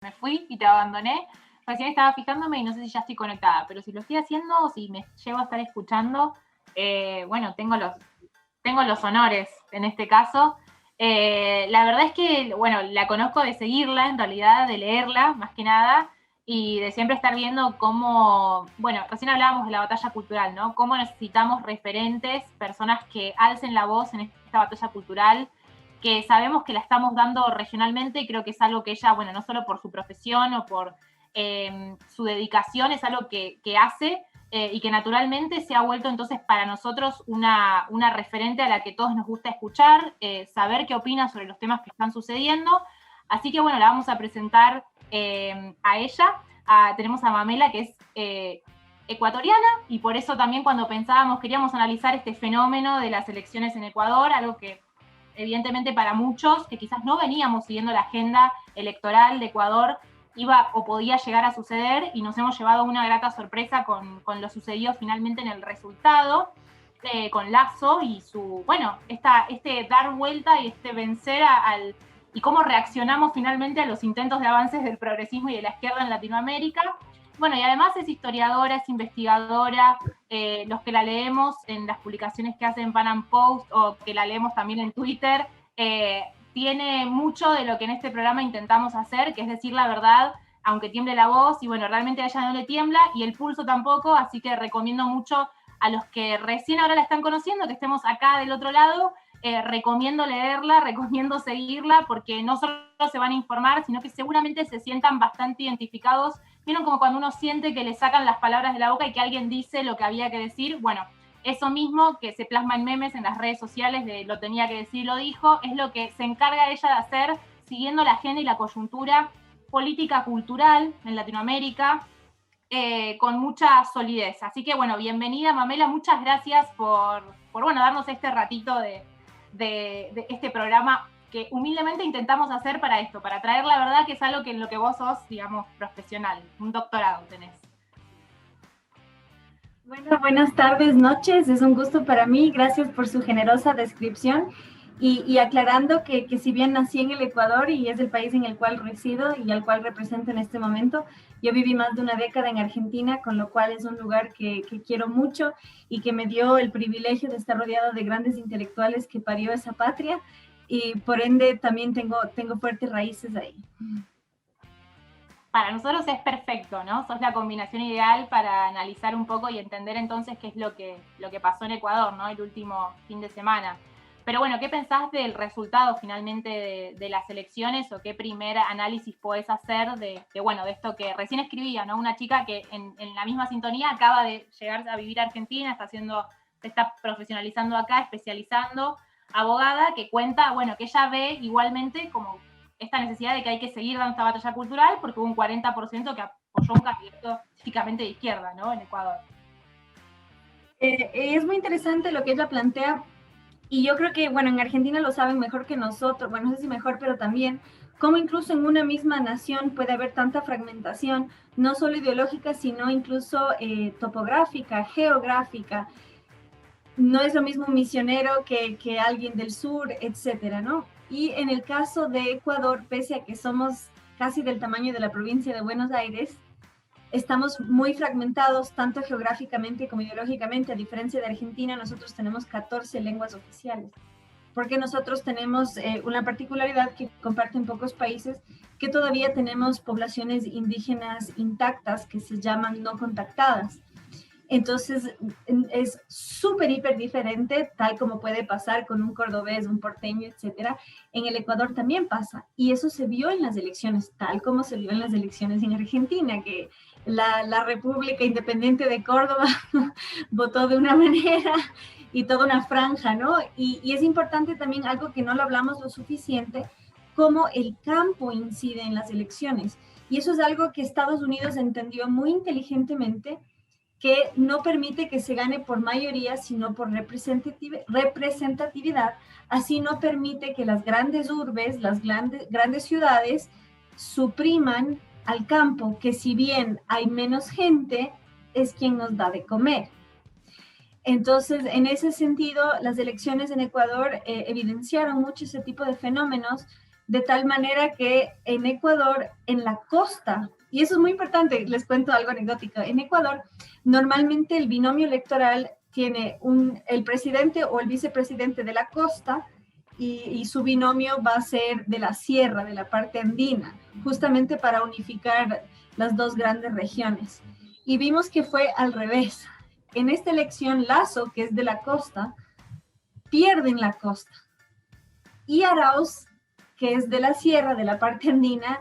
me fui y te abandoné. Recién estaba fijándome y no sé si ya estoy conectada, pero si lo estoy haciendo o si me llego a estar escuchando, bueno, tengo los honores en este caso. La verdad es que, bueno, la conozco de seguirla, en realidad, de leerla, más que nada, y de siempre estar viendo cómo, bueno, recién hablábamos de la batalla cultural, ¿no? Cómo necesitamos referentes, personas que alcen la voz en esta batalla cultural, que sabemos que la estamos dando regionalmente, y creo que es algo que ella, bueno, no solo por su profesión o por su dedicación, es algo que hace, y que naturalmente se ha vuelto entonces para nosotros una referente a la que todos nos gusta escuchar, saber qué opina sobre los temas que están sucediendo. Así que bueno, la vamos a presentar a ella. Tenemos a Mamela, que es ecuatoriana, y por eso también cuando pensábamos, queríamos analizar este fenómeno de las elecciones en Ecuador, algo que evidentemente para muchos que quizás no veníamos siguiendo la agenda electoral de Ecuador, iba o podía llegar a suceder, y nos hemos llevado una grata sorpresa con lo sucedido finalmente en el resultado, con Lasso y su, bueno, este dar vuelta y este vencer y cómo reaccionamos finalmente a los intentos de avances del progresismo y de la izquierda en Latinoamérica. Bueno, y además es historiadora, es investigadora, los que la leemos en las publicaciones que hace en Pan Am Post o que la leemos también en Twitter, tiene mucho de lo que en este programa intentamos hacer, que es decir la verdad, aunque tiemble la voz, y bueno, realmente a ella no le tiembla, y el pulso tampoco, así que recomiendo mucho a los que recién ahora la están conociendo, que estemos acá del otro lado, recomiendo leerla, recomiendo seguirla, porque no solo se van a informar, sino que seguramente se sientan bastante identificados. ¿Vieron como cuando uno siente que le sacan las palabras de la boca y que alguien dice lo que había que decir? Bueno, eso mismo que se plasma en memes en las redes sociales de lo tenía que decir, lo dijo, es lo que se encarga ella de hacer, siguiendo la agenda y la coyuntura política cultural en Latinoamérica, con mucha solidez. Así que bueno, bienvenida Mamela, muchas gracias por bueno, darnos este ratito de este programa que humildemente intentamos hacer para esto, para traer la verdad, que es algo que en lo que vos sos, digamos, profesional, un doctorado tenés. Bueno, buenas tardes, noches. Es un gusto para mí. Gracias por su generosa descripción. Y aclarando que si bien nací en el Ecuador y es el país en el cual resido y al cual represento en este momento, yo viví más de una década en Argentina, con lo cual es un lugar que quiero mucho y que me dio el privilegio de estar rodeado de grandes intelectuales que parió esa patria, y por ende también tengo fuertes raíces ahí. Para nosotros es perfecto, ¿no? Sos la combinación ideal para analizar un poco y entender entonces qué es lo que pasó en Ecuador, ¿no? El último fin de semana. Pero bueno, ¿qué pensás del resultado finalmente de las elecciones, o qué primer análisis podés hacer bueno, de esto que recién escribía, ¿no? Una chica que en la misma sintonía acaba de llegar a vivir a Argentina, se está profesionalizando acá, especializando, abogada, que cuenta, bueno, que ella ve igualmente como esta necesidad de que hay que seguir dando esta batalla cultural, porque hubo un 40% que apoyó un candidato específicamente de izquierda, ¿no? En Ecuador. Es muy interesante lo que ella plantea. Y yo creo que, bueno, en Argentina lo saben mejor que nosotros, bueno, no sé si mejor, pero también, cómo incluso en una misma nación puede haber tanta fragmentación, no solo ideológica, sino incluso topográfica, geográfica. No es lo mismo un misionero que alguien del sur, etcétera, ¿no? Y en el caso de Ecuador, pese a que somos casi del tamaño de la provincia de Buenos Aires, estamos muy fragmentados, tanto geográficamente como ideológicamente. A diferencia de Argentina, nosotros tenemos 14 lenguas oficiales, porque nosotros tenemos una particularidad que comparten pocos países, que todavía tenemos poblaciones indígenas intactas que se llaman no contactadas. Entonces es súper, hiper diferente, tal como puede pasar con un cordobés, un porteño, etcétera. En el Ecuador también pasa, y eso se vio en las elecciones, tal como se vio en las elecciones en Argentina, que la República Independiente de Córdoba votó de una manera y toda una franja, ¿no? Y es importante también algo que no lo hablamos lo suficiente, cómo el campo incide en las elecciones. Y eso es algo que Estados Unidos entendió muy inteligentemente, que no permite que se gane por mayoría, sino por representatividad. Así no permite que las grandes urbes, las grandes ciudades, supriman al campo, que si bien hay menos gente, es quien nos da de comer. Entonces, en ese sentido, las elecciones en Ecuador evidenciaron mucho ese tipo de fenómenos de tal manera que en Ecuador, en la costa, y eso es muy importante, les cuento algo anecdótico, en Ecuador normalmente el binomio electoral tiene el presidente o el vicepresidente de la costa y su binomio va a ser de la sierra, de la parte andina, justamente para unificar las dos grandes regiones. Y vimos que fue al revés. En esta elección, Lasso, que es de la costa, pierde en la costa. Y Arauz, que es de la sierra, de la parte andina,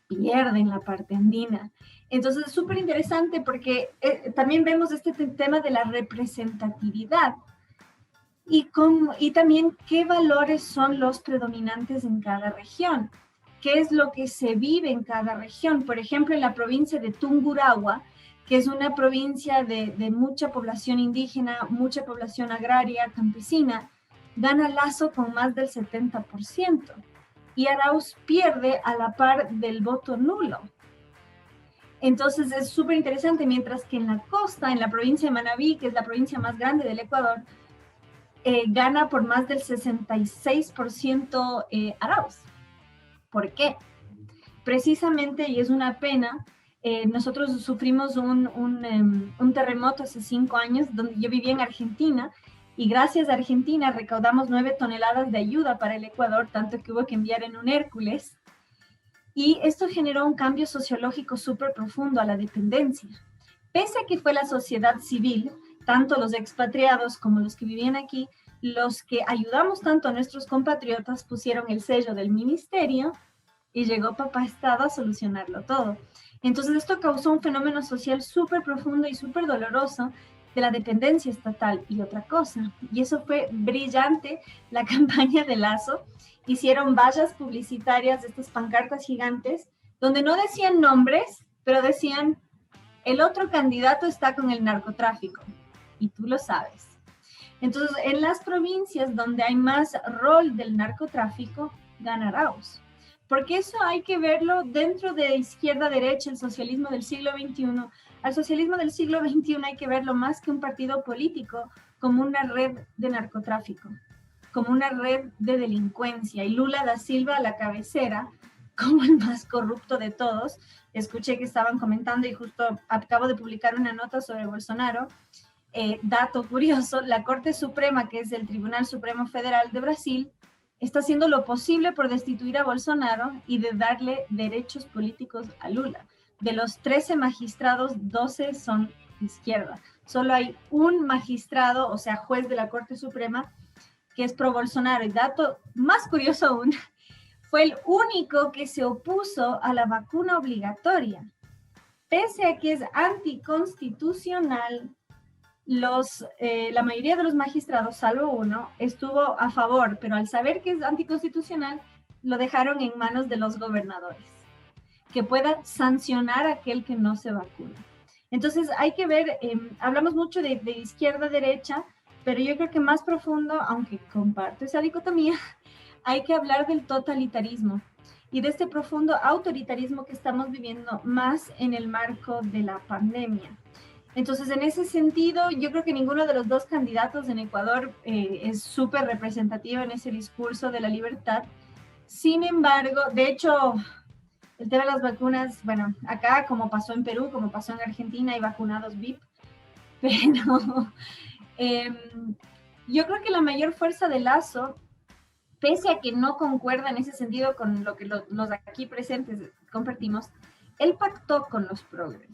pierde en la parte andina. Entonces es súper interesante porque también vemos este tema de la representatividad y también qué valores son los predominantes en cada región, qué es lo que se vive en cada región. Por ejemplo, en la provincia de Tungurahua, que es una provincia de mucha población indígena, mucha población agraria, campesina, gana Lasso con más del 70%. Y Arauz pierde a la par del voto nulo. Entonces es súper interesante, mientras que en la costa, en la provincia de Manabí, que es la provincia más grande del Ecuador, gana por más del 66% Arauz. ¿Por qué? Precisamente, y es una pena, nosotros sufrimos un terremoto hace 5 años, donde yo vivía en Argentina, y gracias a Argentina recaudamos 9 toneladas de ayuda para el Ecuador, tanto que hubo que enviar en un Hércules. Y esto generó un cambio sociológico súper profundo a la dependencia. Pese a que fue la sociedad civil, tanto los expatriados como los que vivían aquí, los que ayudamos tanto a nuestros compatriotas pusieron el sello del ministerio y llegó Papá Estado a solucionarlo todo. Entonces esto causó un fenómeno social súper profundo y súper doloroso de la dependencia estatal y otra cosa. Y eso fue brillante, la campaña de Lasso. Hicieron vallas publicitarias de estas pancartas gigantes, donde no decían nombres, pero decían, el otro candidato está con el narcotráfico, y tú lo sabes. Entonces, en las provincias donde hay más rol del narcotráfico, gana Arauz. Porque eso hay que verlo dentro de izquierda-derecha, el socialismo del siglo XXI. Al socialismo del siglo XXI hay que verlo más que un partido político, como una red de narcotráfico, como una red de delincuencia. Y Lula da Silva, la cabecera, como el más corrupto de todos. Escuché que estaban comentando y justo acabo de publicar una nota sobre Bolsonaro. Dato curioso, la Corte Suprema, que es el Tribunal Supremo Federal de Brasil, está haciendo lo posible por destituir a Bolsonaro y de darle derechos políticos a Lula. De los 13 magistrados, 12 son de izquierda. Solo hay un magistrado, o sea, juez de la Corte Suprema, que es pro Bolsonaro. Y dato más curioso aún, fue el único que se opuso a la vacuna obligatoria. Pese a que es anticonstitucional, la mayoría de los magistrados, salvo uno, estuvo a favor, pero al saber que es anticonstitucional, lo dejaron en manos de los gobernadores, que puedan sancionar a aquel que no se vacuna. Entonces hay que ver, hablamos mucho de izquierda-derecha, pero yo creo que más profundo, aunque comparto esa dicotomía, hay que hablar del totalitarismo y de este profundo autoritarismo que estamos viviendo más en el marco de la pandemia. Entonces, en ese sentido, yo creo que ninguno de los dos candidatos en Ecuador es súper representativo en ese discurso de la libertad. Sin embargo, de hecho, el tema de las vacunas, bueno, acá como pasó en Perú, como pasó en Argentina, hay vacunados VIP, pero yo creo que la mayor fuerza de Lasso, pese a que no concuerda en ese sentido con lo que los aquí presentes compartimos, él pactó con los progres.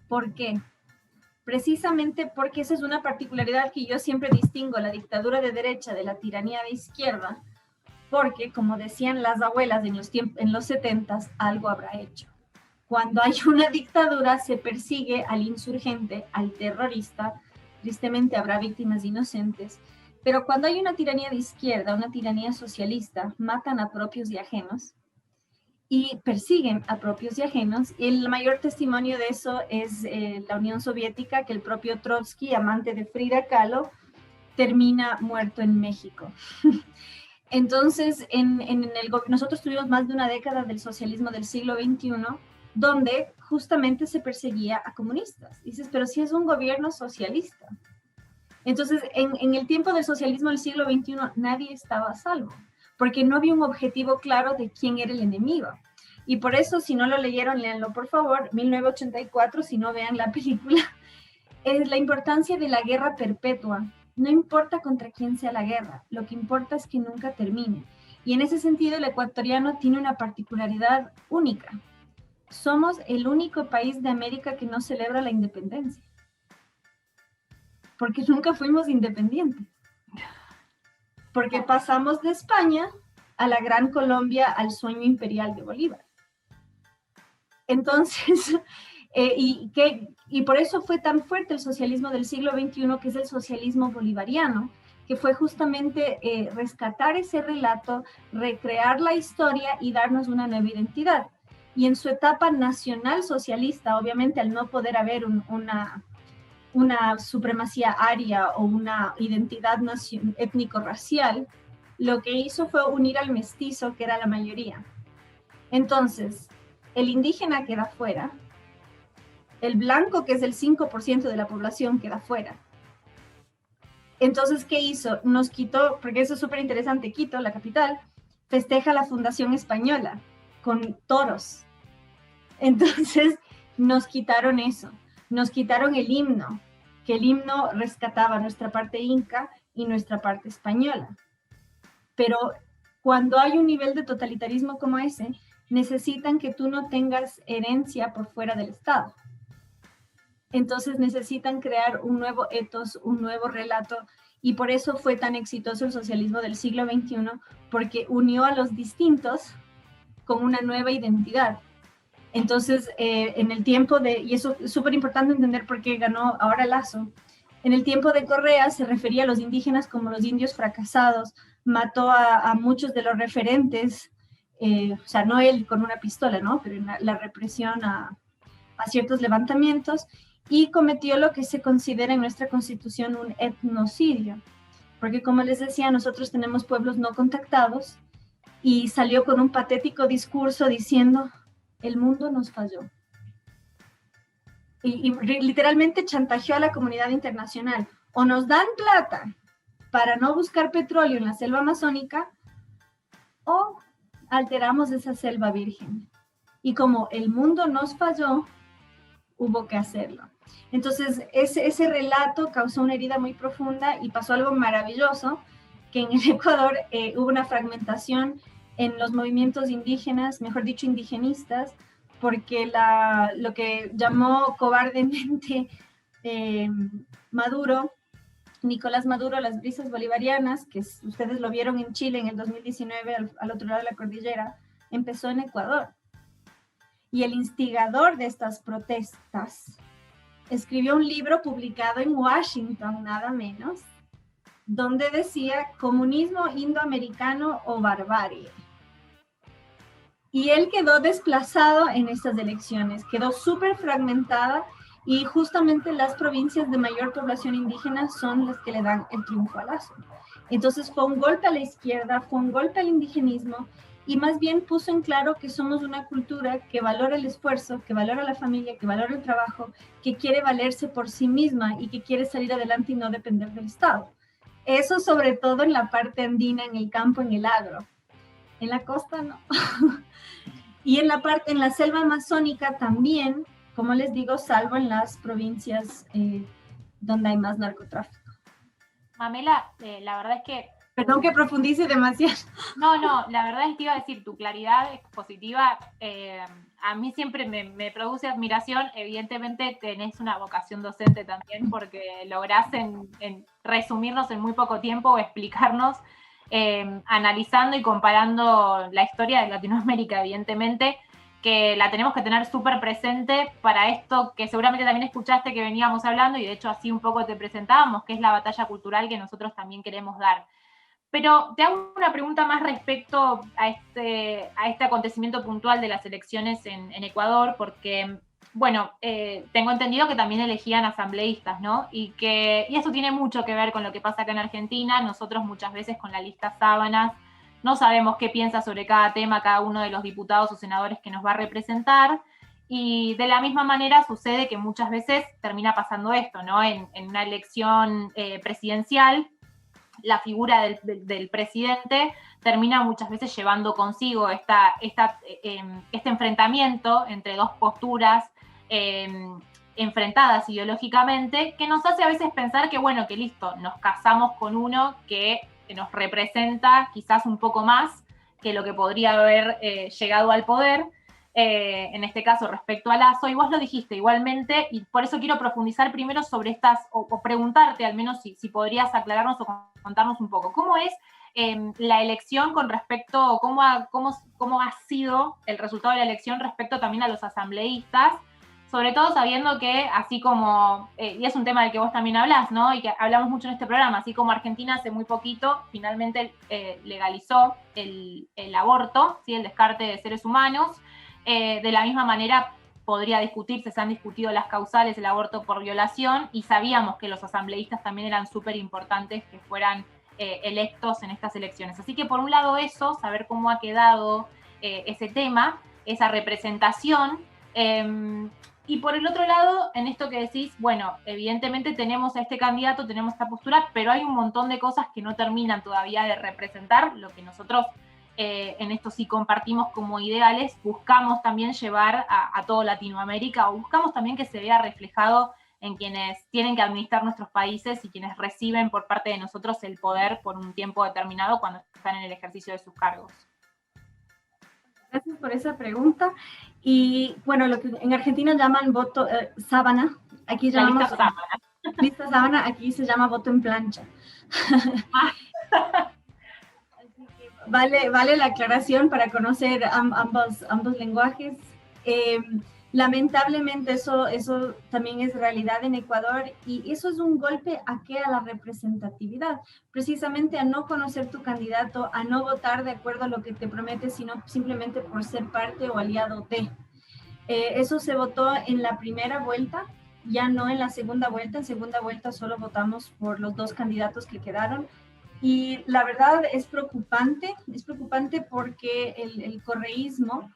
¿Por qué? Precisamente porque esa es una particularidad que yo siempre distingo, la dictadura de derecha de la tiranía de izquierda, porque, como decían las abuelas en los 70s, algo habrá hecho. Cuando hay una dictadura, se persigue al insurgente, al terrorista, tristemente habrá víctimas inocentes, pero cuando hay una tiranía de izquierda, una tiranía socialista, matan a propios y ajenos, y persiguen a propios y ajenos. El mayor testimonio de eso es la Unión Soviética, que el propio Trotsky, amante de Frida Kahlo, termina muerto en México. Entonces, nosotros tuvimos más de una década del socialismo del siglo XXI, donde justamente se perseguía a comunistas. Dices, pero si es un gobierno socialista. Entonces, en el tiempo del socialismo del siglo XXI, nadie estaba a salvo. porque no había un objetivo claro de quién era el enemigo. Y por eso, si no lo leyeron, léanlo por favor, 1984, si no vean la película, es la importancia de la guerra perpetua. No importa contra quién sea la guerra, lo que importa es que nunca termine. Y en ese sentido, el ecuatoriano tiene una particularidad única. Somos el único país de América que no celebra la independencia, porque nunca fuimos independientes. Porque pasamos de España a la Gran Colombia, al sueño imperial de Bolívar. Entonces, y por eso fue tan fuerte el socialismo del siglo XXI, que es el socialismo bolivariano, que fue justamente rescatar ese relato, recrear la historia y darnos una nueva identidad. Y en su etapa nacional socialista, obviamente al no poder haber una supremacía aria o una identidad étnico-racial, lo que hizo fue unir al mestizo, que era la mayoría. Entonces, el indígena queda fuera, el blanco, que es el 5% de la población, queda fuera. Entonces, ¿qué hizo? Nos quitó, porque eso es súper interesante, Quito, la capital, festeja la fundación española con toros. Entonces, nos quitaron eso, nos quitaron el himno, que el himno rescataba nuestra parte inca y nuestra parte española. Pero cuando hay un nivel de totalitarismo como ese, necesitan que tú no tengas herencia por fuera del Estado. Entonces necesitan crear un nuevo ethos, un nuevo relato, y por eso fue tan exitoso el socialismo del siglo XXI, porque unió a los distintos con una nueva identidad. Entonces, en el tiempo de, y eso es súper importante entender por qué ganó ahora Lazo, en el tiempo de Correa se refería a los indígenas como los indios fracasados, mató a muchos de los referentes, o sea, no él con una pistola, ¿no? Pero en la represión a ciertos levantamientos, y cometió lo que se considera en nuestra constitución un etnocidio, porque como les decía, nosotros tenemos pueblos no contactados, y salió con un patético discurso diciendo, el mundo nos falló. Y literalmente chantajeó a la comunidad internacional, o nos dan plata para no buscar petróleo en la selva amazónica, o alteramos esa selva virgen. Y como el mundo nos falló, hubo que hacerlo. Entonces, ese relato causó una herida muy profunda y pasó algo maravilloso, que en el Ecuador hubo una fragmentación en los movimientos indígenas, mejor dicho, indigenistas, porque lo que llamó cobardemente Maduro, Nicolás Maduro, las brisas bolivarianas, que ustedes lo vieron en Chile en el 2019, al otro lado de la cordillera, empezó en Ecuador. Y el instigador de estas protestas escribió un libro publicado en Washington, nada menos, donde decía comunismo indoamericano o barbarie. Y él quedó desplazado en estas elecciones, quedó súper fragmentada, y justamente las provincias de mayor población indígena son las que le dan el triunfo a Lazo. Entonces fue un golpe a la izquierda, fue un golpe al indigenismo, y más bien puso en claro que somos una cultura que valora el esfuerzo, que valora la familia, que valora el trabajo, que quiere valerse por sí misma y que quiere salir adelante y no depender del Estado. Eso sobre todo en la parte andina, en el campo, en el agro. En la costa no. Y en la selva amazónica también, como les digo, salvo en las provincias donde hay más narcotráfico. Mamela, la verdad es que... Perdón que profundice demasiado. No, la verdad es que iba a decir, tu claridad expositiva a mí siempre me produce admiración. Evidentemente tenés una vocación docente también, porque lográs en resumirnos en muy poco tiempo o explicarnos, analizando y comparando la historia de Latinoamérica, evidentemente, que la tenemos que tener súper presente para esto que seguramente también escuchaste que veníamos hablando, y de hecho así un poco te presentábamos, que es la batalla cultural que nosotros también queremos dar. Pero te hago una pregunta más respecto a este acontecimiento puntual de las elecciones en Ecuador, porque, bueno, tengo entendido que también elegían asambleístas, ¿no? Y eso tiene mucho que ver con lo que pasa acá en Argentina. Nosotros muchas veces con la lista Sábanas no sabemos qué piensa sobre cada tema cada uno de los diputados o senadores que nos va a representar. Y de la misma manera sucede que muchas veces termina pasando esto, ¿no? En una elección presidencial, la figura del presidente termina muchas veces llevando consigo este enfrentamiento entre dos posturas enfrentadas ideológicamente, que nos hace a veces pensar que, bueno, que listo, nos casamos con uno que nos representa quizás un poco más que lo que podría haber llegado al poder, en este caso respecto a Lasso, y vos lo dijiste igualmente, y por eso quiero profundizar primero sobre estas, o preguntarte al menos si podrías aclararnos o contarnos un poco, ¿cómo es la elección con respecto, cómo ha sido el resultado de la elección respecto también a los asambleístas? Sobre todo sabiendo que, así como, y es un tema del que vos también hablás, ¿no? Y que hablamos mucho en este programa, así como Argentina hace muy poquito finalmente legalizó el aborto, ¿sí? El descarte de seres humanos. De la misma manera podría discutirse, se han discutido las causales del aborto por violación, y sabíamos que los asambleístas también eran súper importantes que fueran electos en estas elecciones. Así que por un lado eso, saber cómo ha quedado ese tema, esa representación, y por el otro lado, en esto que decís, bueno, evidentemente tenemos a este candidato, tenemos esta postura, pero hay un montón de cosas que no terminan todavía de representar lo que nosotros en esto sí compartimos como ideales, buscamos también llevar a toda Latinoamérica, o buscamos también que se vea reflejado en quienes tienen que administrar nuestros países y quienes reciben por parte de nosotros el poder por un tiempo determinado cuando están en el ejercicio de sus cargos. Gracias por esa pregunta. Y bueno, lo que en Argentina llaman voto sábana, aquí llamamos lista sábana. Lista sábana, aquí se llama voto en plancha. Vale la aclaración para conocer ambos lenguajes. Lamentablemente eso también es realidad en Ecuador, y eso es un golpe a la representatividad, precisamente a no conocer tu candidato, a no votar de acuerdo a lo que te promete, sino simplemente por ser parte o aliado de. Eso se votó en la primera vuelta, ya no en la segunda vuelta. En segunda vuelta solo votamos por los dos candidatos que quedaron. Y la verdad es preocupante porque el correísmo,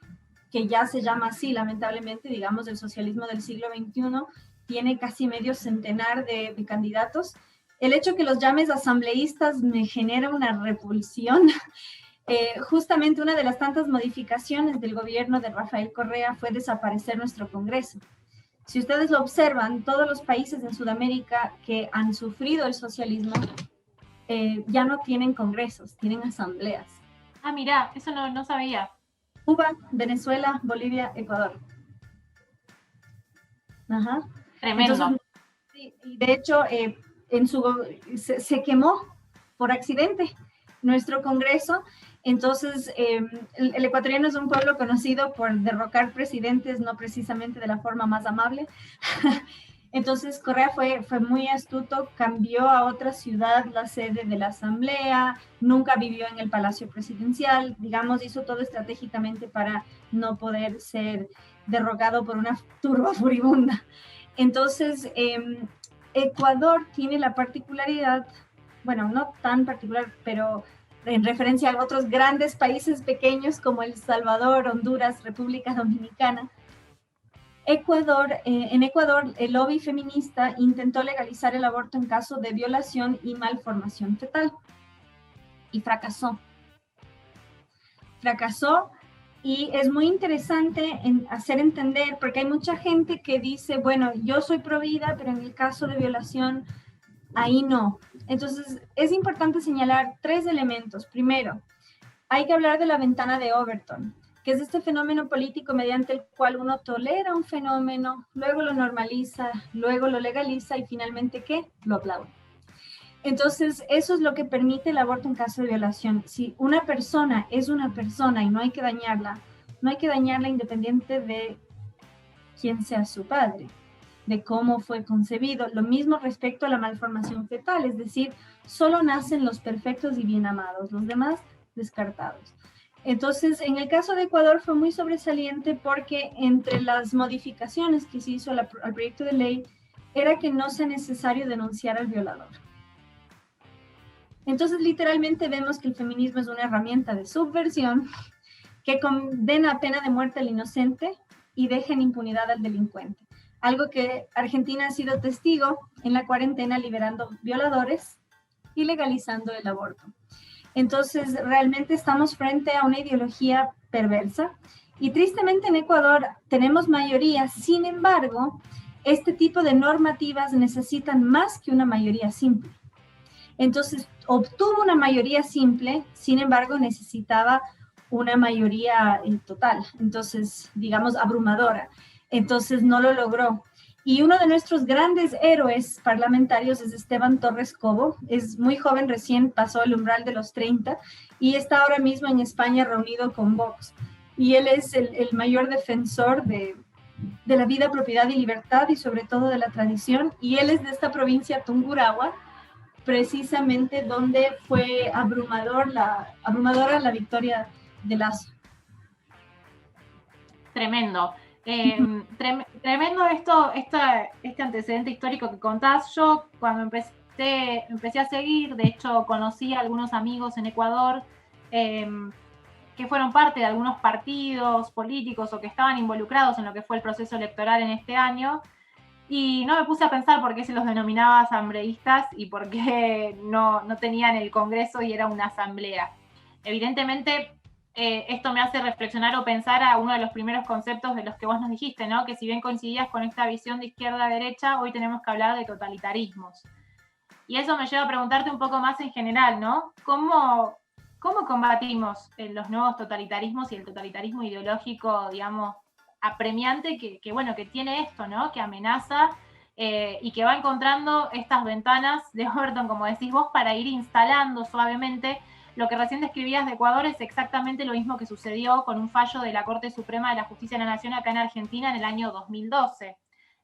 que ya se llama así, lamentablemente, digamos, el socialismo del siglo XXI, tiene casi medio centenar de candidatos. El hecho que los llames asambleístas me genera una repulsión. Justamente una de las tantas modificaciones del gobierno de Rafael Correa fue desaparecer nuestro Congreso. Si ustedes lo observan, todos los países en Sudamérica que han sufrido el socialismo ya no tienen congresos, tienen asambleas. Ah, mirá, eso no sabía. Cuba, Venezuela, Bolivia, Ecuador. Ajá. Tremendo. Entonces, sí, de hecho, se quemó por accidente nuestro Congreso. Entonces, el ecuatoriano es un pueblo conocido por derrocar presidentes, no precisamente de la forma más amable. Entonces, Correa fue muy astuto, cambió a otra ciudad la sede de la asamblea, nunca vivió en el Palacio Presidencial, digamos, hizo todo estratégicamente para no poder ser derrocado por una turba furibunda. Entonces, Ecuador tiene la particularidad, bueno, no tan particular, pero en referencia a otros grandes países pequeños como El Salvador, Honduras, República Dominicana. En Ecuador, el lobby feminista intentó legalizar el aborto en caso de violación y malformación fetal, y fracasó. Y es muy interesante hacer entender, porque hay mucha gente que dice, bueno, yo soy pro vida, pero en el caso de violación, ahí no. Entonces, es importante señalar 3 elementos. Primero, hay que hablar de la ventana de Overton, que es este fenómeno político mediante el cual uno tolera un fenómeno, luego lo normaliza, luego lo legaliza y finalmente, ¿qué? Lo aplaude. Entonces, eso es lo que permite el aborto en caso de violación. Si una persona es una persona y no hay que dañarla independiente de quién sea su padre, de cómo fue concebido. Lo mismo respecto a la malformación fetal, es decir, solo nacen los perfectos y bien amados, los demás descartados. Entonces, en el caso de Ecuador fue muy sobresaliente porque entre las modificaciones que se hizo al proyecto de ley era que no sea necesario denunciar al violador. Entonces, literalmente vemos que el feminismo es una herramienta de subversión que condena a pena de muerte al inocente y deja en impunidad al delincuente. Algo que Argentina ha sido testigo en la cuarentena liberando violadores y legalizando el aborto. Entonces, realmente estamos frente a una ideología perversa y tristemente en Ecuador tenemos mayoría. Sin embargo, este tipo de normativas necesitan más que una mayoría simple. Entonces, obtuvo una mayoría simple, sin embargo, necesitaba una mayoría total, entonces, digamos, abrumadora. Entonces, no lo logró. Y uno de nuestros grandes héroes parlamentarios es Esteban Torres Cobo. Es muy joven, recién pasó el umbral de los 30 y está ahora mismo en España reunido con Vox. Y él es el mayor defensor de la vida, propiedad y libertad y sobre todo de la tradición. Y él es de esta provincia, Tungurahua, precisamente donde fue abrumadora la victoria de Lazo. Tremendo. Tremendo este antecedente histórico que contás. Yo cuando empecé a seguir, de hecho conocí a algunos amigos en Ecuador que fueron parte de algunos partidos políticos o que estaban involucrados en lo que fue el proceso electoral en este año, y no me puse a pensar por qué se los denominaba asambleístas y por qué no tenían el Congreso y era una asamblea. Evidentemente, esto me hace reflexionar o pensar a uno de los primeros conceptos de los que vos nos dijiste, ¿no? Que si bien coincidías con esta visión de izquierda a derecha, hoy tenemos que hablar de totalitarismos. Y eso me lleva a preguntarte un poco más en general, ¿no? ¿Cómo combatimos los nuevos totalitarismos y el totalitarismo ideológico, digamos, apremiante que tiene esto, ¿no? Que amenaza y que va encontrando estas ventanas de Overton, como decís vos, para ir instalando suavemente. Lo que recién describías de Ecuador es exactamente lo mismo que sucedió con un fallo de la Corte Suprema de la Justicia de la Nación acá en Argentina en el año 2012.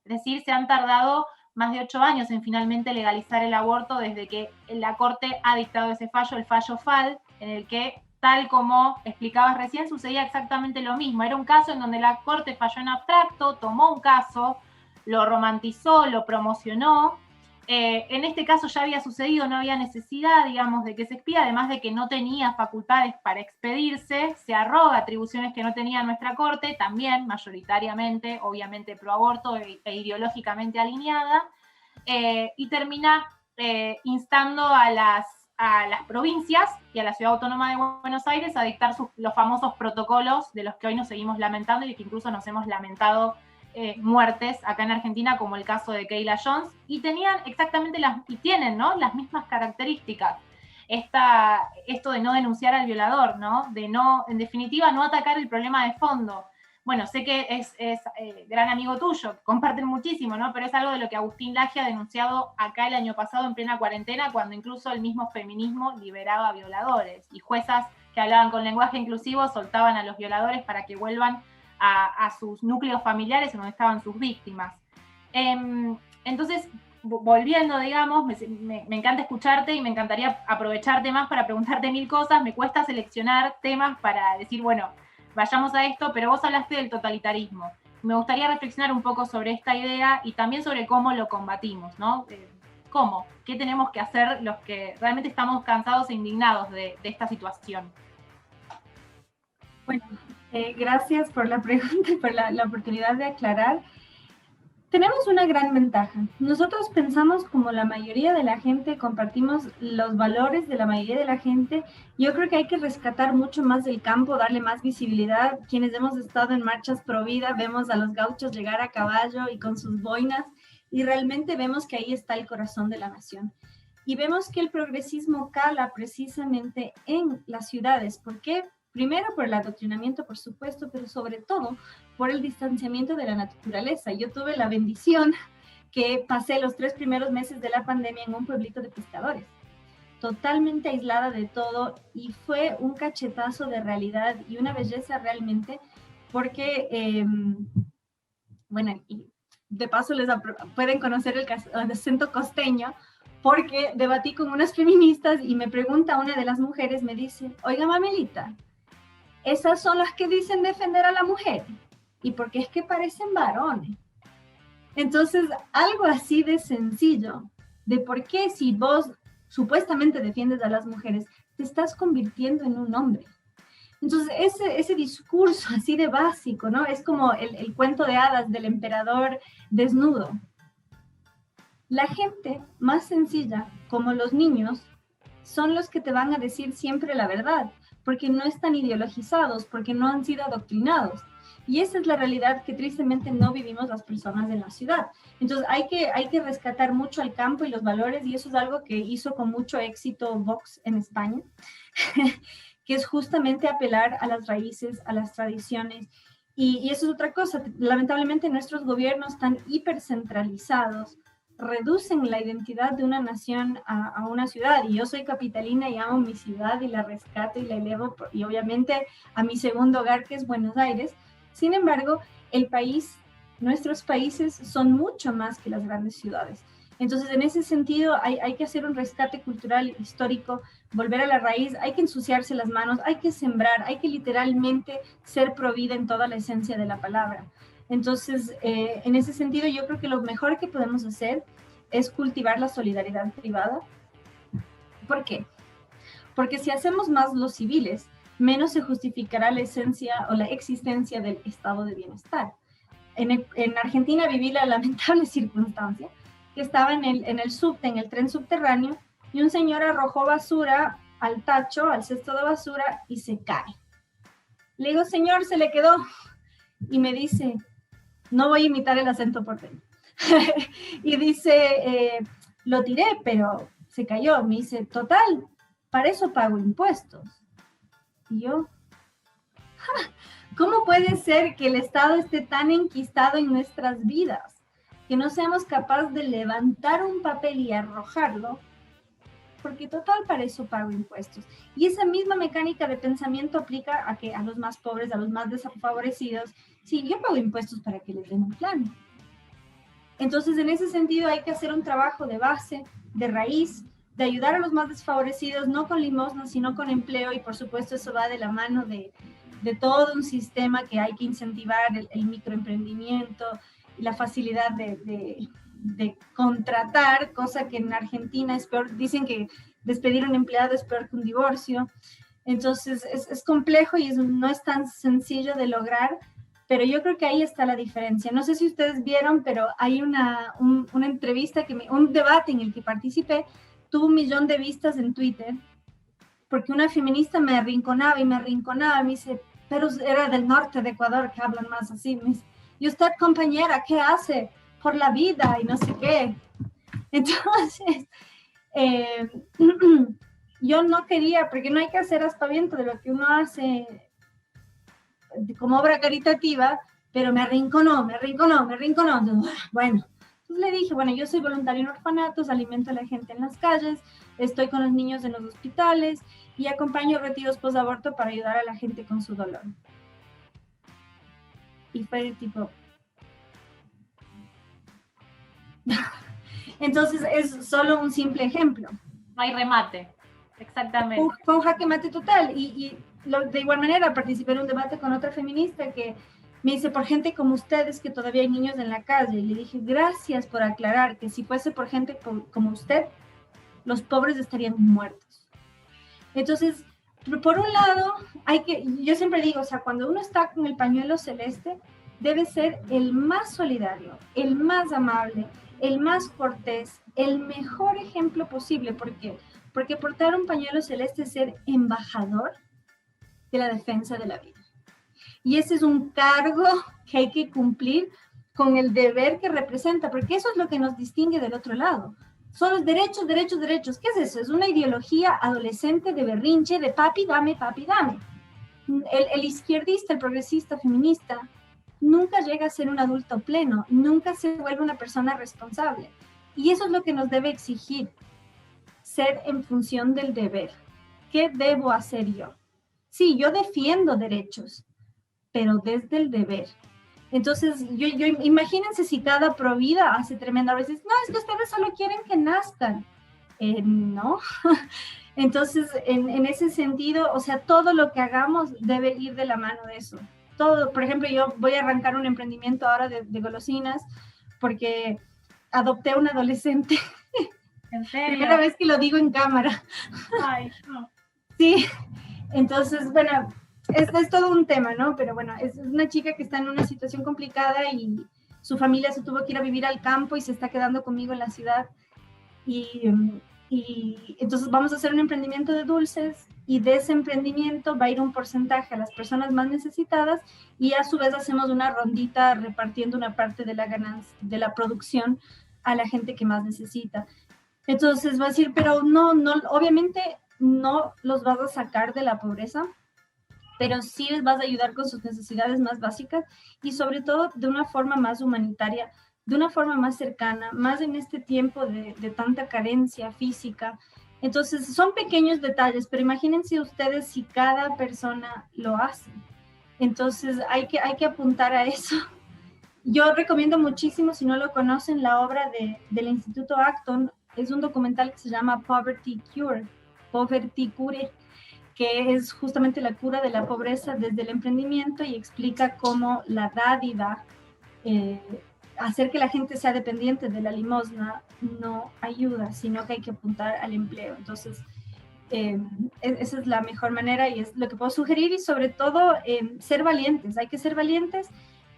Es decir, se han tardado más de 8 años en finalmente legalizar el aborto desde que la Corte ha dictado ese fallo, el fallo FAL, en el que, tal como explicabas recién, sucedía exactamente lo mismo. Era un caso en donde la Corte falló en abstracto, tomó un caso, lo romantizó, lo promocionó. En este caso ya había sucedido, no había necesidad, digamos, de que se expida, además de que no tenía facultades para expedirse, se arroga atribuciones que no tenía nuestra Corte, también mayoritariamente, obviamente pro aborto e ideológicamente alineada, y termina instando a las provincias y a la Ciudad Autónoma de Buenos Aires a dictar los famosos protocolos de los que hoy nos seguimos lamentando y que incluso nos hemos lamentado muertes acá en Argentina, como el caso de Kayla Jones, y tenían exactamente tienen, ¿no?, las mismas características. Esto de no denunciar al violador, ¿no? De no, en definitiva, no atacar el problema de fondo. Bueno, sé que es gran amigo tuyo, comparten muchísimo, ¿no? Pero es algo de lo que Agustín Laje ha denunciado acá el año pasado en plena cuarentena, cuando incluso el mismo feminismo liberaba violadores y juezas que hablaban con lenguaje inclusivo soltaban a los violadores para que vuelvan a sus núcleos familiares en donde estaban sus víctimas. Entonces, volviendo, digamos, me encanta escucharte y me encantaría aprovecharte más para preguntarte mil cosas. Me cuesta seleccionar temas para decir, bueno, vayamos a esto, pero vos hablaste del totalitarismo. Me gustaría reflexionar un poco sobre esta idea y también sobre cómo lo combatimos, ¿no? ¿Cómo? ¿Qué tenemos que hacer los que realmente estamos cansados e indignados de esta situación? Bueno, gracias por la pregunta y por la oportunidad de aclarar. Tenemos una gran ventaja. Nosotros pensamos como la mayoría de la gente, compartimos los valores de la mayoría de la gente. Yo creo que hay que rescatar mucho más del campo, darle más visibilidad. Quienes hemos estado en marchas pro vida, vemos a los gauchos llegar a caballo y con sus boinas, y realmente vemos que ahí está el corazón de la nación. Y vemos que el progresismo cala precisamente en las ciudades. ¿Por qué? Primero por el adoctrinamiento, por supuesto, pero sobre todo por el distanciamiento de la naturaleza. Yo tuve la bendición que pasé los 3 primeros meses de la pandemia en un pueblito de pescadores, totalmente aislada de todo, y fue un cachetazo de realidad y una belleza realmente, porque, bueno, y de paso pueden conocer el acento costeño, porque debatí con unas feministas y me pregunta una de las mujeres, me dice, oiga, Mamelita, esas son las que dicen defender a la mujer, y porque es que parecen varones. Entonces, algo así de sencillo, de por qué si vos supuestamente defiendes a las mujeres, te estás convirtiendo en un hombre. Entonces, ese discurso así de básico, ¿no? Es como el cuento de hadas del emperador desnudo. La gente más sencilla, como los niños, son los que te van a decir siempre la verdad, porque no están ideologizados, porque no han sido adoctrinados. Y esa es la realidad que tristemente no vivimos las personas en la ciudad. Entonces hay que rescatar mucho al campo y los valores, y eso es algo que hizo con mucho éxito Vox en España, que es justamente apelar a las raíces, a las tradiciones. Y eso es otra cosa. Lamentablemente nuestros gobiernos tan hipercentralizados reducen la identidad de una nación a una ciudad. Y yo soy capitalina y amo mi ciudad y la rescato y la elevo, y obviamente a mi segundo hogar, que es Buenos Aires. Sin embargo, el país, nuestros países son mucho más que las grandes ciudades. Entonces, en ese sentido, hay que hacer un rescate cultural, histórico, volver a la raíz, hay que ensuciarse las manos, hay que sembrar, hay que literalmente ser pro vida en toda la esencia de la palabra. Entonces, en ese sentido, yo creo que lo mejor que podemos hacer es cultivar la solidaridad privada. ¿Por qué? Porque si hacemos más los civiles, menos se justificará la esencia o la existencia del estado de bienestar. En Argentina viví la lamentable circunstancia que estaba en el subte, en el tren subterráneo, y un señor arrojó basura al tacho, al cesto de basura, y se cae. Le digo, señor, se le quedó. Y me dice, no voy a imitar el acento porteño. Y dice, lo tiré, pero se cayó. Me dice, total, para eso pago impuestos. Y yo, ¿cómo puede ser que el Estado esté tan enquistado en nuestras vidas que no seamos capaces de levantar un papel y arrojarlo? Porque total, para eso pago impuestos. Y esa misma mecánica de pensamiento aplica a los más pobres, a los más desfavorecidos. Sí, yo pago impuestos para que les den un plan. Entonces, en ese sentido, hay que hacer un trabajo de base, de raíz, de ayudar a los más desfavorecidos, no con limosna, sino con empleo, y por supuesto eso va de la mano de todo un sistema que hay que incentivar, el microemprendimiento, y la facilidad de contratar, cosa que en Argentina es peor. Dicen que despedir a un empleado es peor que un divorcio. Entonces es complejo y no es tan sencillo de lograr, pero yo creo que ahí está la diferencia. No sé si ustedes vieron, pero hay una entrevista, un debate en el que participé, tuvo 1 millón de vistas en Twitter, porque una feminista me arrinconaba, me dice, pero era del norte de Ecuador, que hablan más así, me dice, y usted, compañera, ¿qué hace por la vida? Y no sé qué. Entonces, yo no quería, porque no hay que hacer aspaviento de lo que uno hace como obra caritativa, pero me arrinconó. Bueno, entonces le dije, bueno, yo soy voluntaria en orfanatos, alimento a la gente en las calles, estoy con los niños en los hospitales y acompaño retiros post-aborto para ayudar a la gente con su dolor. Y fue tipo... Entonces es solo un simple ejemplo. No hay remate, exactamente. Fue un jaque mate total. De igual manera participé en un debate con otra feminista que me dice, por gente como ustedes, que todavía hay niños en la calle. Y le dije, gracias por aclarar que si fuese por gente como usted, los pobres estarían muertos. Entonces, por un lado, yo siempre digo, o sea, cuando uno está con el pañuelo celeste, debe ser el más solidario, el más amable, el más cortés, el mejor ejemplo posible. ¿Por qué? Porque portar un pañuelo celeste es ser embajador de la defensa de la vida. Y ese es un cargo que hay que cumplir con el deber que representa, porque eso es lo que nos distingue del otro lado. Son los derechos, derechos, derechos. ¿Qué es eso? Es una ideología adolescente de berrinche, de papi, dame, papi, dame. El izquierdista, el progresista, feminista, nunca llega a ser un adulto pleno, nunca se vuelve una persona responsable. Y eso es lo que nos debe exigir, ser en función del deber. ¿Qué debo hacer yo? Sí, yo defiendo derechos, pero desde el deber. Entonces, yo imagínense si cada provida hace tremenda, a veces, no, es que ustedes solo quieren que nazcan. No. Entonces, en ese sentido, o sea, todo lo que hagamos debe ir de la mano de eso. Todo, por ejemplo, yo voy a arrancar un emprendimiento ahora de golosinas porque adopté a un adolescente. ¿En serio? Primera vez que lo digo en cámara. Ay, no. Sí, entonces, bueno, es todo un tema, ¿no? Pero bueno, es una chica que está en una situación complicada y su familia se tuvo que ir a vivir al campo y se está quedando conmigo en la ciudad. Y Y entonces vamos a hacer un emprendimiento de dulces y de ese emprendimiento va a ir un porcentaje a las personas más necesitadas y a su vez hacemos una rondita repartiendo una parte de la ganancia, de la producción a la gente que más necesita. Entonces va a decir, pero no, obviamente no los vas a sacar de la pobreza, pero sí les vas a ayudar con sus necesidades más básicas y sobre todo de una forma más humanitaria, de una forma más cercana, más en este tiempo de tanta carencia física. Entonces son pequeños detalles, pero imagínense ustedes si cada persona lo hace. Entonces hay que apuntar a eso. Yo recomiendo muchísimo, si no lo conocen, la obra del Instituto Acton. Es un documental que se llama Poverty Cure, que es justamente la cura de la pobreza desde el emprendimiento y explica cómo la dádiva, hacer que la gente sea dependiente de la limosna, no ayuda, sino que hay que apuntar al empleo. Entonces, esa es la mejor manera y es lo que puedo sugerir y sobre todo ser valientes, hay que ser valientes.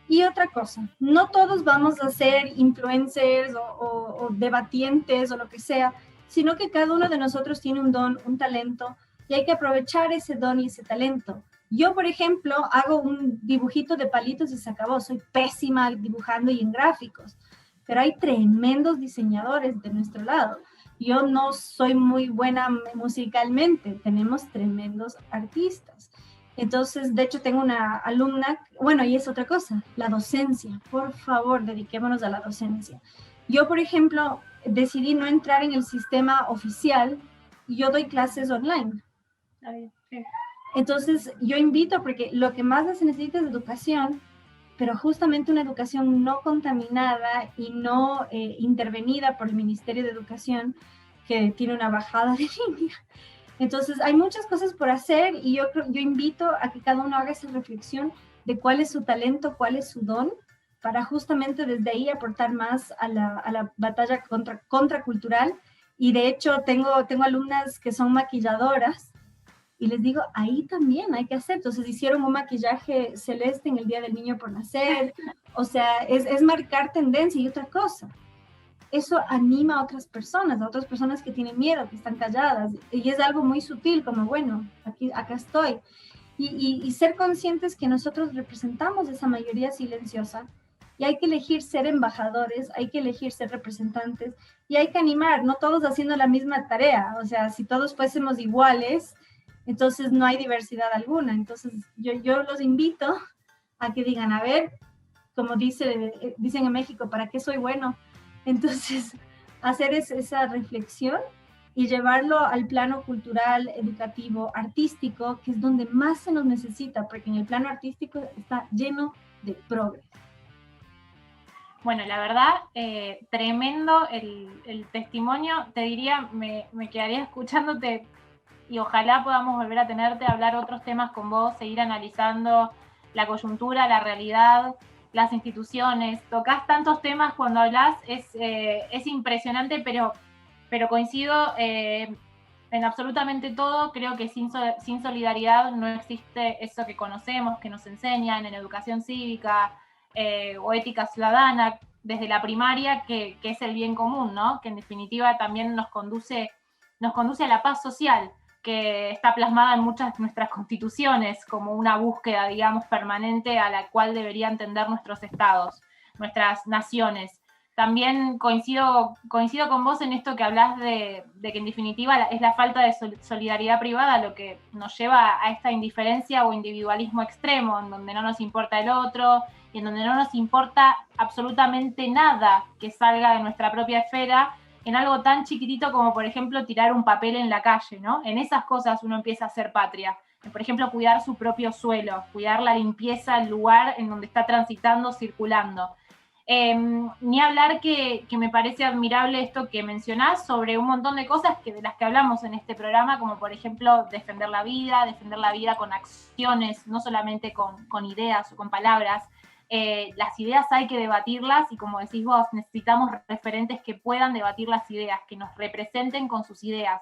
Y otra cosa, no todos vamos a ser influencers o debatientes o lo que sea, sino que cada uno de nosotros tiene un don, un talento, y hay que aprovechar ese don y ese talento. Yo, por ejemplo, hago un dibujito de palitos y se acabó. Soy pésima dibujando y en gráficos, pero hay tremendos diseñadores de nuestro lado. Yo no soy muy buena musicalmente, tenemos tremendos artistas. Entonces, de hecho, tengo una alumna, bueno, y es otra cosa, la docencia. Por favor, dediquémonos a la docencia. Yo, por ejemplo, decidí no entrar en el sistema oficial y yo doy clases online. Entonces, yo invito, porque lo que más se necesita es educación, pero justamente una educación no contaminada y no intervenida por el Ministerio de Educación, que tiene una bajada de línea. Entonces, hay muchas cosas por hacer y yo invito a que cada uno haga esa reflexión de cuál es su talento, cuál es su don, para justamente desde ahí aportar más a la batalla contracultural. Y de hecho, tengo alumnas que son maquilladoras y les digo, ahí también hay que hacer. Entonces, hicieron un maquillaje celeste en el Día del Niño por Nacer. O sea, es marcar tendencia. Y otra cosa, eso anima a otras personas que tienen miedo, que están calladas, y es algo muy sutil, como, bueno, acá estoy. Y ser conscientes que nosotros representamos esa mayoría silenciosa, y hay que elegir ser embajadores, hay que elegir ser representantes, y hay que animar, no todos haciendo la misma tarea. O sea, si todos fuésemos iguales, entonces no hay diversidad alguna. Entonces yo los invito a que digan, a ver, como dicen en México, ¿para qué soy bueno? Entonces, hacer esa reflexión y llevarlo al plano cultural, educativo, artístico, que es donde más se nos necesita, porque en el plano artístico está lleno de progres. Bueno, la verdad, tremendo el testimonio. Te diría, me quedaría escuchándote y ojalá podamos volver a tenerte, a hablar otros temas con vos, seguir analizando la coyuntura, la realidad, las instituciones. Tocás tantos temas cuando hablas, es impresionante, pero coincido en absolutamente todo. Creo que sin solidaridad no existe eso que conocemos, que nos enseñan en educación cívica o ética ciudadana desde la primaria, que es el bien común, ¿no? Que en definitiva también nos conduce a la paz social, que está plasmada en muchas de nuestras constituciones como una búsqueda, digamos, permanente a la cual deberían tender nuestros estados, nuestras naciones. También coincido con vos en esto que hablas de que en definitiva es la falta de solidaridad privada lo que nos lleva a esta indiferencia o individualismo extremo, en donde no nos importa el otro y en donde no nos importa absolutamente nada que salga de nuestra propia esfera, en algo tan chiquitito como, por ejemplo, tirar un papel en la calle, ¿no? En esas cosas uno empieza a ser patria. Por ejemplo, cuidar su propio suelo, cuidar la limpieza del lugar en donde está transitando, circulando. Ni hablar que me parece admirable esto que mencionás sobre un montón de cosas de las que hablamos en este programa, como por ejemplo defender la vida con acciones, no solamente con ideas o con palabras. Las ideas hay que debatirlas y, como decís vos, necesitamos referentes que puedan debatir las ideas, que nos representen con sus ideas.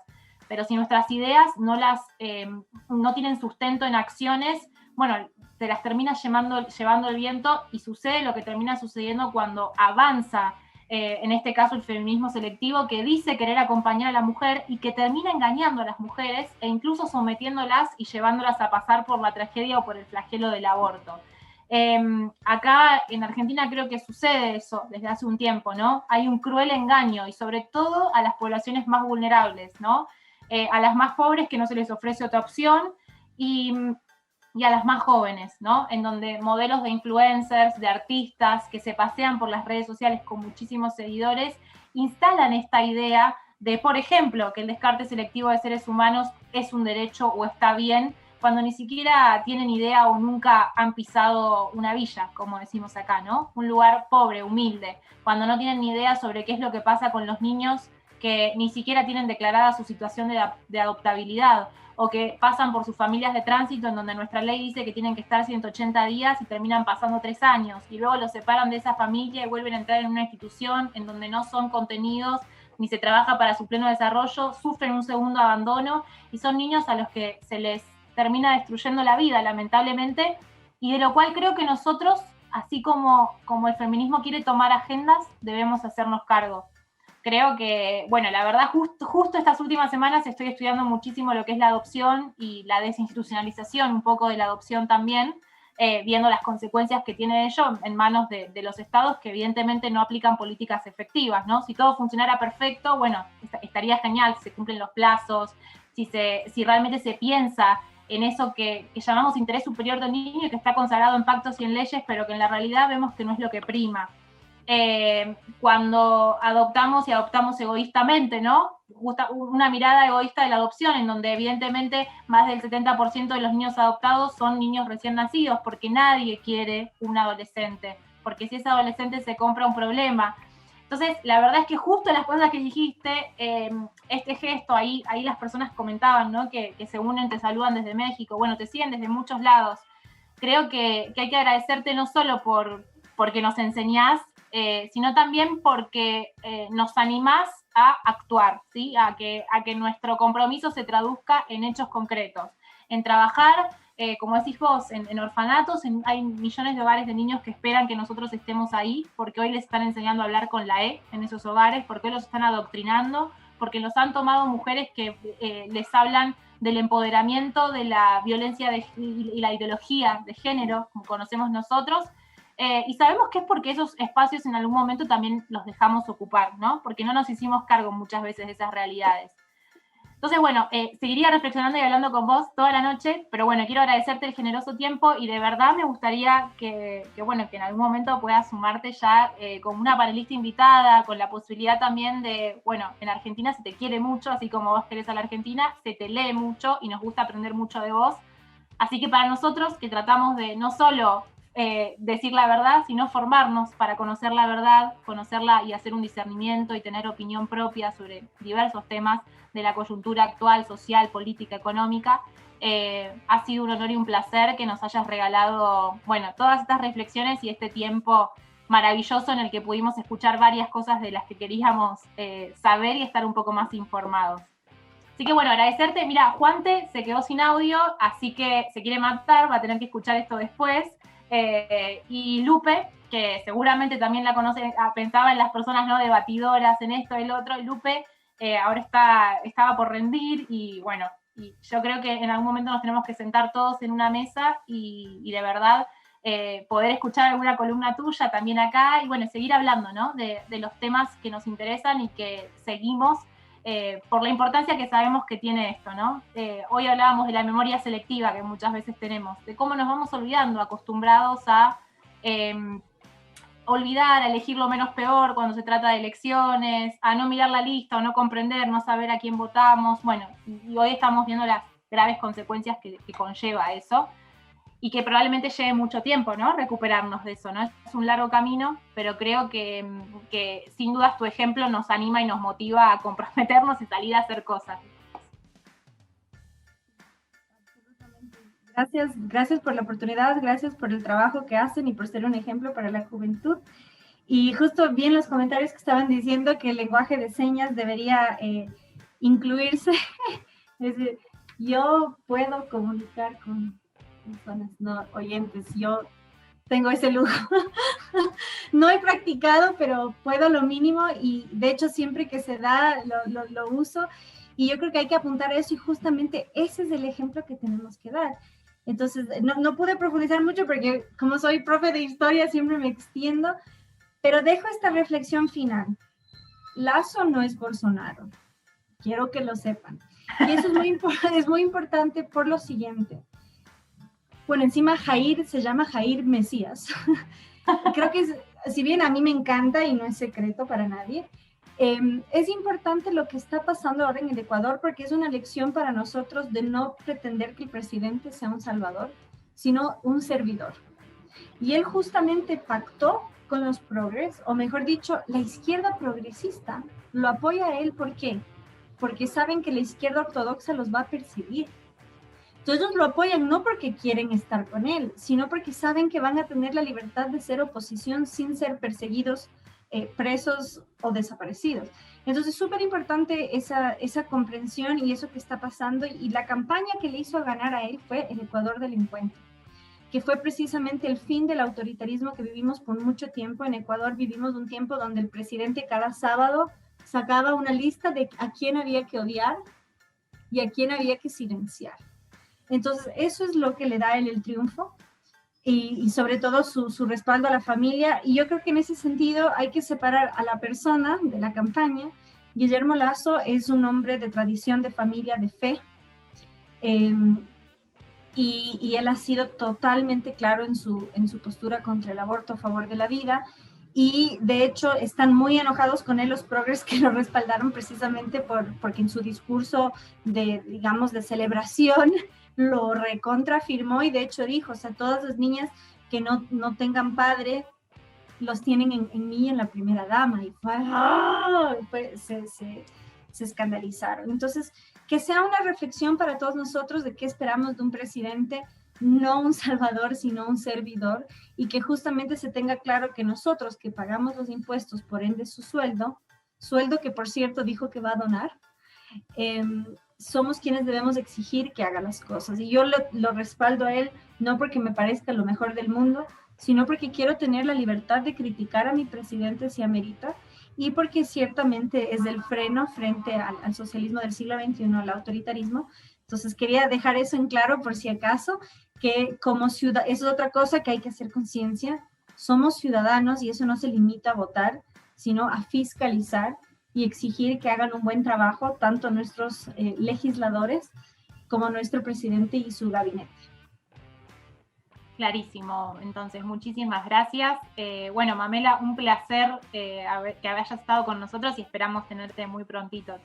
Pero si nuestras ideas no tienen sustento en acciones, bueno, te las termina llevando el viento y sucede lo que termina sucediendo cuando avanza en este caso el feminismo selectivo, que dice querer acompañar a la mujer y que termina engañando a las mujeres e incluso sometiéndolas y llevándolas a pasar por la tragedia o por el flagelo del aborto. Acá en Argentina creo que sucede eso desde hace un tiempo, ¿no? Hay un cruel engaño y sobre todo a las poblaciones más vulnerables, ¿no? A las más pobres que no se les ofrece otra opción y a las más jóvenes, ¿no? En donde modelos de influencers, de artistas que se pasean por las redes sociales con muchísimos seguidores, instalan esta idea de, por ejemplo, que el descarte selectivo de seres humanos es un derecho o está bien, cuando ni siquiera tienen idea o nunca han pisado una villa, como decimos acá, ¿no? Un lugar pobre, humilde, cuando no tienen ni idea sobre qué es lo que pasa con los niños que ni siquiera tienen declarada su situación de adoptabilidad, o que pasan por sus familias de tránsito en donde nuestra ley dice que tienen que estar 180 días y terminan pasando 3 años, y luego los separan de esa familia y vuelven a entrar en una institución en donde no son contenidos ni se trabaja para su pleno desarrollo, sufren un segundo abandono y son niños a los que se les termina destruyendo la vida, lamentablemente, y de lo cual creo que nosotros, así como el feminismo quiere tomar agendas, debemos hacernos cargo. Creo que, bueno, la verdad, justo estas últimas semanas estoy estudiando muchísimo lo que es la adopción y la desinstitucionalización un poco de la adopción también, viendo las consecuencias que tiene ello en manos de los estados que evidentemente no aplican políticas efectivas, ¿no? Si todo funcionara perfecto, bueno, estaría genial, si se cumplen los plazos, si realmente se piensa en eso que llamamos interés superior del niño y que está consagrado en pactos y en leyes, pero que en la realidad vemos que no es lo que prima. Cuando adoptamos y adoptamos egoístamente, ¿no? Una mirada egoísta de la adopción, en donde evidentemente más del 70% de los niños adoptados son niños recién nacidos, porque nadie quiere un adolescente, porque si ese adolescente se compra un problema. Entonces, la verdad es que justo las cosas que dijiste, este gesto, ahí las personas comentaban, ¿no? Que se unen, te saludan desde México, bueno, te siguen desde muchos lados. Creo que hay que agradecerte no solo porque nos enseñás, sino también porque nos animás a actuar, ¿sí? A que nuestro compromiso se traduzca en hechos concretos, en trabajar, como decís vos, en orfanatos, hay millones de hogares de niños que esperan que nosotros estemos ahí, porque hoy les están enseñando a hablar con la E en esos hogares, porque hoy los están adoctrinando, porque los han tomado mujeres que les hablan del empoderamiento, de la violencia y la ideología de género, como conocemos nosotros, y sabemos que es porque esos espacios en algún momento también los dejamos ocupar, ¿no? Porque no nos hicimos cargo muchas veces de esas realidades. Entonces, bueno, seguiría reflexionando y hablando con vos toda la noche, pero bueno, quiero agradecerte el generoso tiempo y de verdad me gustaría que en algún momento puedas sumarte ya como una panelista invitada, con la posibilidad también de, bueno, en Argentina se te quiere mucho, así como vos querés a la Argentina, se te lee mucho y nos gusta aprender mucho de vos. Así que para nosotros que tratamos de no solo decir la verdad, sino formarnos para conocer la verdad, conocerla y hacer un discernimiento y tener opinión propia sobre diversos temas de la coyuntura actual, social, política, económica. Ha sido un honor y un placer que nos hayas regalado, bueno, todas estas reflexiones y este tiempo maravilloso en el que pudimos escuchar varias cosas de las que queríamos saber y estar un poco más informados. Así que bueno, agradecerte. Mira, Juante se quedó sin audio, así que se quiere matar, va a tener que escuchar esto después. Y Lupe, que seguramente también la conoce, pensaba en las personas no debatidoras, en esto, el otro. Lupe ahora estaba por rendir y bueno, y yo creo que en algún momento nos tenemos que sentar todos en una mesa y de verdad poder escuchar alguna columna tuya también acá y bueno, seguir hablando, ¿no? de los temas que nos interesan y que seguimos por la importancia que sabemos que tiene esto, ¿no? Hoy hablábamos de la memoria selectiva que muchas veces tenemos, de cómo nos vamos olvidando, acostumbrados a olvidar, a elegir lo menos peor cuando se trata de elecciones, a no mirar la lista o no comprender, no saber a quién votamos. Bueno, y hoy estamos viendo las graves consecuencias que conlleva eso y que probablemente lleve mucho tiempo, ¿no? Recuperarnos de eso, ¿no? Es un largo camino, pero creo que sin dudas tu ejemplo nos anima y nos motiva a comprometernos y salir a hacer cosas. Gracias por la oportunidad, gracias por el trabajo que hacen y por ser un ejemplo para la juventud. Y justo vi en los comentarios que estaban diciendo que el lenguaje de señas debería incluirse. Es decir, yo puedo comunicar con personas no oyentes, yo tengo ese lujo. no he practicado, pero puedo lo mínimo y de hecho siempre que se da lo uso y yo creo que hay que apuntar a eso y justamente ese es el ejemplo que tenemos que dar. Entonces, no pude profundizar mucho porque como soy profe de historia siempre me extiendo, pero dejo esta reflexión final. Lasso no es Bolsonaro, quiero que lo sepan. Y eso es muy importante por lo siguiente. Bueno, encima Jair se llama Jair Mesías. Creo que si bien a mí me encanta y no es secreto para nadie, es importante lo que está pasando ahora en el Ecuador porque es una lección para nosotros de no pretender que el presidente sea un salvador, sino un servidor. Y él justamente pactó con los progres, o mejor dicho, la izquierda progresista lo apoya a él. ¿Por qué? Porque saben que la izquierda ortodoxa los va a perseguir. Entonces ellos lo apoyan no porque quieren estar con él, sino porque saben que van a tener la libertad de ser oposición sin ser perseguidos, presos o desaparecidos. Entonces es súper importante esa comprensión y eso que está pasando. Y la campaña que le hizo ganar a él fue el Ecuador del encuentro, que fue precisamente el fin del autoritarismo que vivimos por mucho tiempo. En Ecuador vivimos un tiempo donde el presidente cada sábado sacaba una lista de a quién había que odiar y a quién había que silenciar. Entonces, eso es lo que le da a él el triunfo y sobre todo su respaldo a la familia. Y yo creo que en ese sentido hay que separar a la persona de la campaña. Guillermo Lasso es un hombre de tradición, de familia, de fe. Y él ha sido totalmente claro en su postura contra el aborto a favor de la vida. Y de hecho están muy enojados con él los progres que lo respaldaron precisamente porque en su discurso digamos, de celebración lo recontrafirmó y de hecho dijo, o sea, todas las niñas que no tengan padre los tienen en mí, en la primera dama. Y se escandalizaron. Entonces, que sea una reflexión para todos nosotros de qué esperamos de un presidente, no un salvador, sino un servidor, y que justamente se tenga claro que nosotros que pagamos los impuestos, por ende su sueldo que por cierto dijo que va a donar, somos quienes debemos exigir que haga las cosas. Y yo lo respaldo a él, no porque me parezca lo mejor del mundo, sino porque quiero tener la libertad de criticar a mi presidente si amerita, y porque ciertamente es el freno frente al socialismo del siglo XXI, al autoritarismo. Entonces quería dejar eso en claro por si acaso, que como ciudad, es otra cosa que hay que hacer conciencia, somos ciudadanos y eso no se limita a votar, sino a fiscalizar y exigir que hagan un buen trabajo, tanto nuestros legisladores como nuestro presidente y su gabinete. Clarísimo, entonces muchísimas gracias. Bueno, Mamela, un placer que hayas estado con nosotros y esperamos tenerte muy prontito.